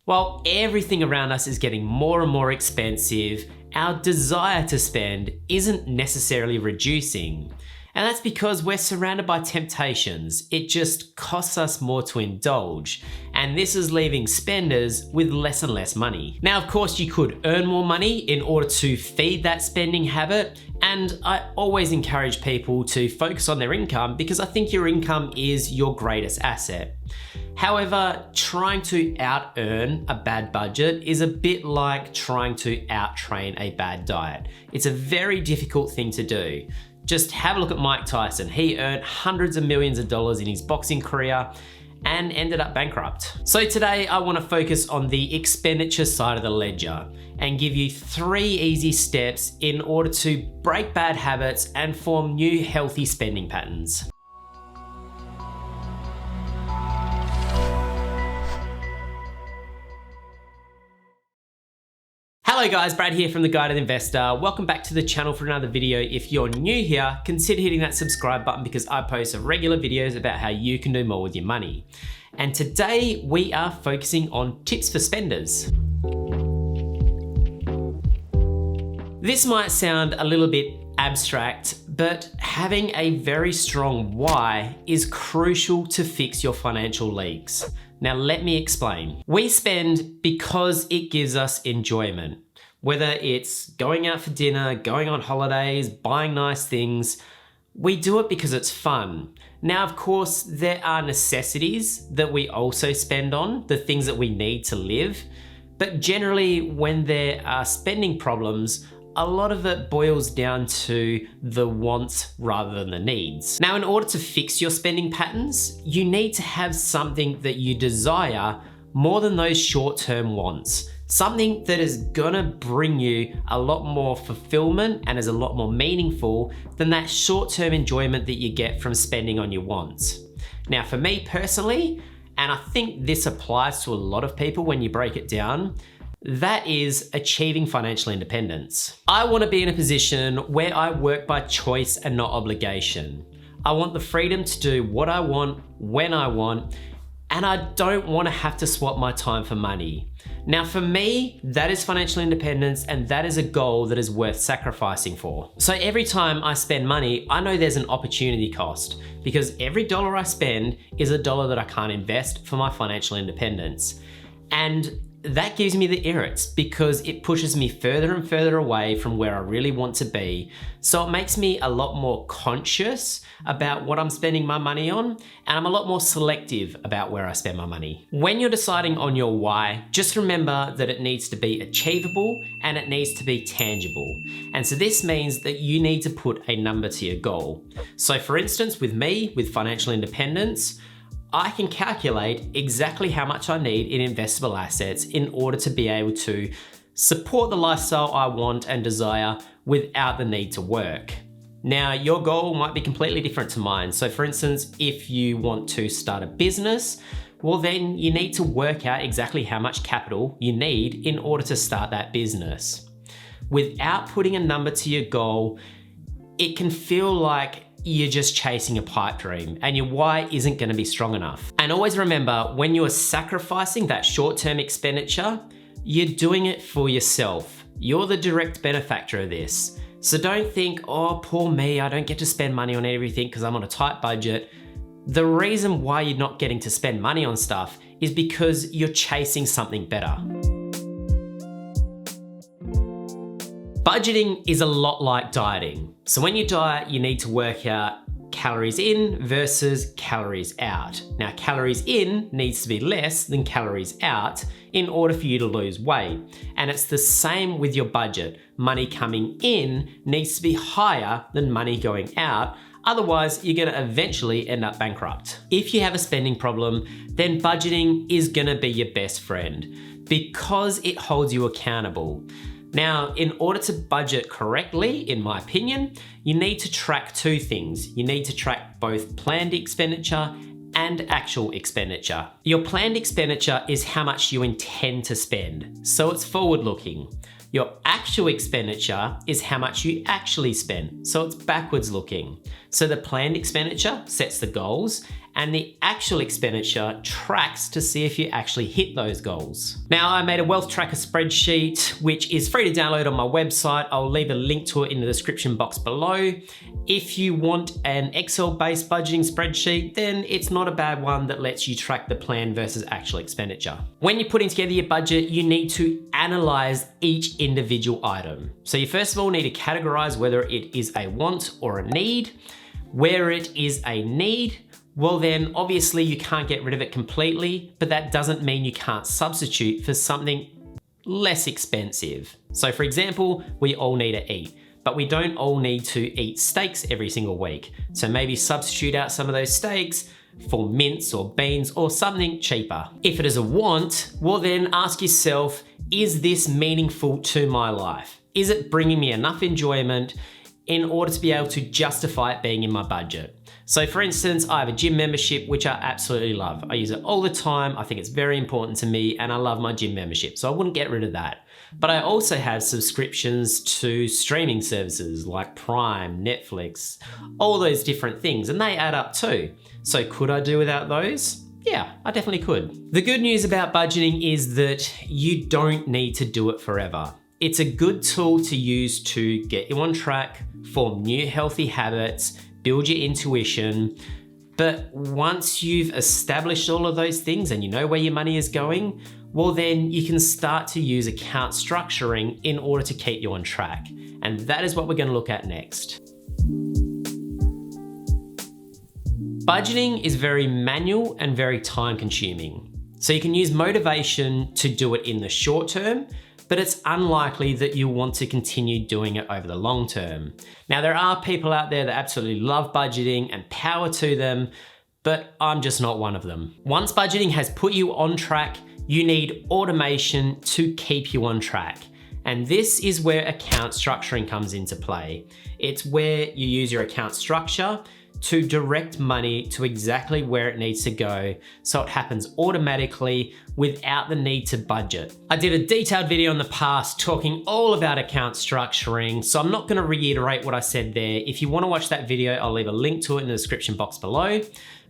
While everything around us is getting more and more expensive, our desire to spend isn't necessarily reducing. And that's because we're surrounded by temptations. It just costs us more to indulge. And this is leaving spenders with less and less money. Now, of course, you could earn more money in order to feed that spending habit. And I always encourage people to focus on their income because I think your income is your greatest asset. However, trying to out-earn a bad budget is a bit like trying to out-train a bad diet. It's a very difficult thing to do. Just have a look at Mike Tyson. He earned hundreds of millions of dollars in his boxing career and ended up bankrupt. So today I want to focus on the expenditure side of the ledger and give you 3 easy steps in order to break bad habits and form new healthy spending patterns. Hello guys, Brad here from The Guided Investor. Welcome back to the channel for another video. If you're new here, consider hitting that subscribe button because I post regular videos about how you can do more with your money. And today we are focusing on tips for spenders. This might sound a little bit abstract, but having a very strong why is crucial to fix your financial leaks. Now let me explain. We spend because it gives us enjoyment. Whether it's going out for dinner, going on holidays, buying nice things, we do it because it's fun. Now, of course, there are necessities that we also spend on, the things that we need to live. But generally, when there are spending problems, a lot of it boils down to the wants rather than the needs. Now, in order to fix your spending patterns, you need to have something that you desire more than those short-term wants. Something that is gonna bring you a lot more fulfillment and is a lot more meaningful than that short-term enjoyment that you get from spending on your wants. Now, for me personally, and I think this applies to a lot of people when you break it down, that is achieving financial independence. I want to be in a position where I work by choice and not obligation. I want the freedom to do what I want, when I want, and I don't want to have to swap my time for money. Now for me, that is financial independence and that is a goal that is worth sacrificing for. So every time I spend money, I know there's an opportunity cost because every dollar I spend is a dollar that I can't invest for my financial independence. And that gives me the irrits because it pushes me further and further away from where I really want to be. So it makes me a lot more conscious about what I'm spending my money on, and I'm a lot more selective about where I spend my money. When you're deciding on your why, just remember that it needs to be achievable and it needs to be tangible. And so this means that you need to put a number to your goal. So for instance, with me, with financial independence, I can calculate exactly how much I need in investable assets in order to be able to support the lifestyle I want and desire without the need to work. Now, your goal might be completely different to mine. So for instance, if you want to start a business, well then you need to work out exactly how much capital you need in order to start that business. Without putting a number to your goal, it can feel like you're just chasing a pipe dream and your why isn't going to be strong enough. And always remember, when you're sacrificing that short-term expenditure, you're doing it for yourself. You're the direct benefactor of this. So don't think, oh, poor me, I don't get to spend money on everything because I'm on a tight budget. The reason why you're not getting to spend money on stuff is because you're chasing something better. Budgeting is a lot like dieting. So when you diet, you need to work out calories in versus calories out. Now, calories in needs to be less than calories out in order for you to lose weight. And it's the same with your budget. Money coming in needs to be higher than money going out. Otherwise, you're gonna eventually end up bankrupt. If you have a spending problem, then budgeting is gonna be your best friend because it holds you accountable. Now, in order to budget correctly, in my opinion, you need to track 2 things. You need to track both planned expenditure and actual expenditure. Your planned expenditure is how much you intend to spend, so it's forward-looking. Your actual expenditure is how much you actually spend, so it's backwards looking. So the planned expenditure sets the goals and the actual expenditure tracks to see if you actually hit those goals. Now, I made a wealth tracker spreadsheet, which is free to download on my website. I'll leave a link to it in the description box below. If you want an Excel-based budgeting spreadsheet, then it's not a bad one that lets you track the plan versus actual expenditure. When you're putting together your budget, you need to analyze each individual item. So you first of all need to categorize whether it is a want or a need. Where it is a need, well then obviously you can't get rid of it completely, but that doesn't mean you can't substitute for something less expensive. So for example, we all need to eat, but we don't all need to eat steaks every single week. So maybe substitute out some of those steaks for mince or beans or something cheaper. If it is a want, well then ask yourself, is this meaningful to my life? Is it bringing me enough enjoyment in order to be able to justify it being in my budget? So for instance, I have a gym membership, which I absolutely love. I use it all the time. I think it's very important to me and I love my gym membership, so I wouldn't get rid of that. But I also have subscriptions to streaming services like Prime, Netflix, all those different things, and they add up too. So could I do without those? Yeah, I definitely could. The good news about budgeting is that you don't need to do it forever. It's a good tool to use to get you on track, form new healthy habits, build your intuition. But once you've established all of those things and you know where your money is going, well then you can start to use account structuring in order to keep you on track. And that is what we're going to look at next. Budgeting is very manual and very time consuming. So you can use motivation to do it in the short term, but it's unlikely that you'll want to continue doing it over the long term. Now, there are people out there that absolutely love budgeting and power to them, but I'm just not one of them. Once budgeting has put you on track, you need automation to keep you on track. And this is where account structuring comes into play. It's where you use your account structure to direct money to exactly where it needs to go, so it happens automatically without the need to budget. I did a detailed video in the past talking all about account structuring, so I'm not going to reiterate what I said there. If you want to watch that video, I'll leave a link to it in the description box below.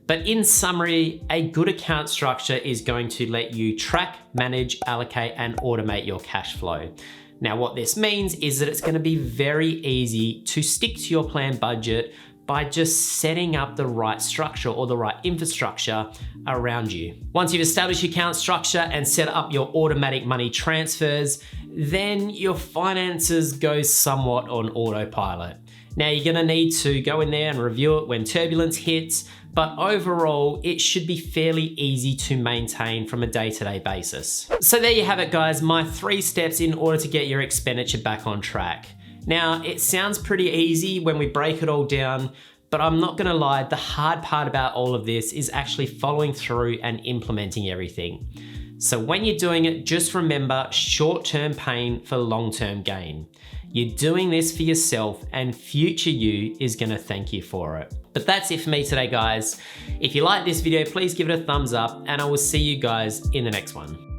But in summary, a good account structure is going to let you track, manage, allocate, and automate your cash flow. Now, what this means is that it's going to be very easy to stick to your planned budget by just setting up the right structure or the right infrastructure around you. Once you've established your account structure and set up your automatic money transfers, then your finances go somewhat on autopilot. Now, you're gonna need to go in there and review it when turbulence hits, but overall, it should be fairly easy to maintain from a day-to-day basis. So there you have it, guys, my 3 steps in order to get your expenditure back on track. Now, it sounds pretty easy when we break it all down, but I'm not gonna lie, the hard part about all of this is actually following through and implementing everything. So when you're doing it, just remember short-term pain for long-term gain. You're doing this for yourself and future you is gonna thank you for it. But that's it for me today, guys. If you like this video, please give it a thumbs up and I will see you guys in the next one.